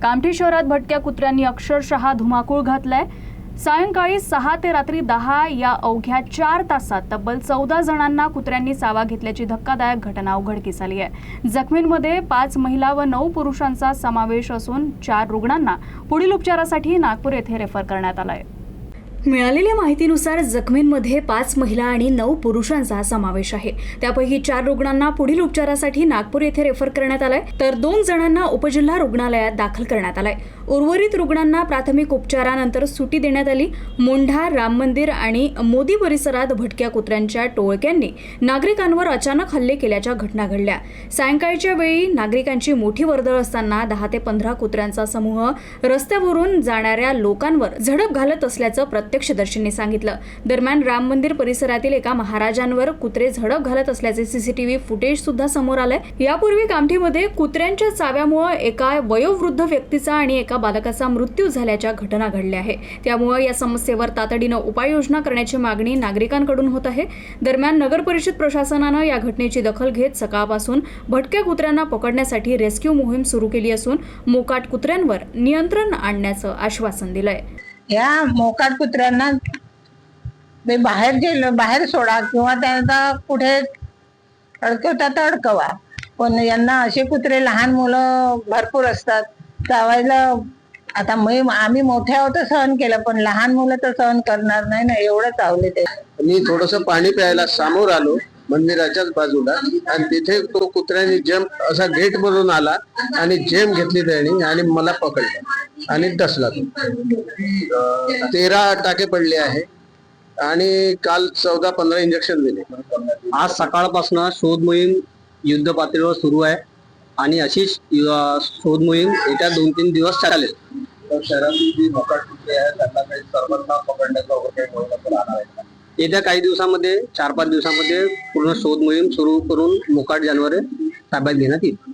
कामठी शहरात भटक्या कुत्र्यांनी अक्षरशः धुमाकूळ घातलाय। सायंकाळी 6 ते रात्री 10 या अवघ्या 4 तासात तब्बल 14 जणांना कुत्र्यांनी चावा घेतल्याची धक्कादायक घटना उघडकीस आली आहे। जखमींमध्ये 5 महिला व 9 पुरुषांचा समावेश असून 4 रुग्णांना पुढील उपचारासाठी नागपूर येथे रेफर करण्यात आलं आहे। मिळालेल्या माहितीनुसार जखमींमध्ये 5 महिला आणि 9 पुरुषांचा समावेश आहे। त्यापैकी 4 रुग्णांना पुढील उपचारासाठी नागपूर येथे रेफर करण्यात आलाय, तर 2 जणांना उपजिल्हा रुग्णालयात दाखल करण्यात आलाय। उर्वरित रुग्णांना प्राथमिक उपचारानंतर सुटी देण्यात आली। मोंढा, राम मंदिर आणि मोदी परिसरात भटक्या कुत्र्यांच्या टोळक्यांनी नागरिकांवर अचानक हल्ले केल्याच्या घटना घडल्या। सायंकाळच्या वेळी नागरिकांची मोठी वर्दळ असताना 10 ते 15 कुत्र्यांचा समूह रस्त्यावरून जाणाऱ्या लोकांवर झडप घालत असल्याचं प्रत्यक्षदर्शींनी सांगितलं। दरम्यान राम मंदिर परिसरातील एका महाराजांवर कुत्रे झडप घालत असल्याचे सीसीटीव्ही फुटेज सुद्धा समोर आलंय। यापूर्वी कामठीमध्ये कुत्र्यांच्या चाव्यामुळे एका वयोवृद्ध व्यक्तीचा आणि एका बालकाचा मृत्यू झाल्याच्या घटना घडल्या आहे। त्यामुळे या समस्येवर तातडीनं उपाययोजना करण्याची मागणी नागरिकांकडून होत आहे। दरम्यान नगर परिषद प्रशासनानं या घटनेची दखल घेत सकाळपासून भटक्या कुत्र्यांना पकडण्यासाठी रेस्क्यू मोहीम सुरू केली असून मोकाट कुत्र्यांवर नियंत्रण आणण्याचं आश्वासन दिलंय। या मोकाट कुत्र्यांना बाहेर सोडा किंवा त्यांना कुठे अडकवता तर अडकवा, पण यांना असे कुत्रे, लहान मुलं भरपूर असतात चावायला। आता आम्ही मोठे आहोत सहन केलं, पण लहान मुलं तर सहन करणार नाही ना, एवढं चावले ते। मी थोडस पाणी प्यायला समोर आलो मंदिराच्याच बाजूला, आणि तिथे तो कुत्र्याने जम्प असा गेट मधून आला आणि जेम घेतली त्याने आणि मला पकडलं आणि डसला। 13 टाके पडले आहे आणि काल 14-15 इंजेक्शन दिले। आज सकाळपासून शोध मोहीम युद्ध पातळीवर सुरू आहे आणि अशीच शोध मोहीम येत्या 2-3 दिवस चालेल। शहरातील जी मोकाट कुत्रे आहेत त्यांना काही सर्वांना पकडण्याचा वगैरे मोहीम राहणार आहे का? येत्या काही दिवसामध्ये 4-5 दिवसामध्ये पूर्ण शोध मोहीम सुरू करून मोकाट जनावरे ताब्यात घेण्यात येईल।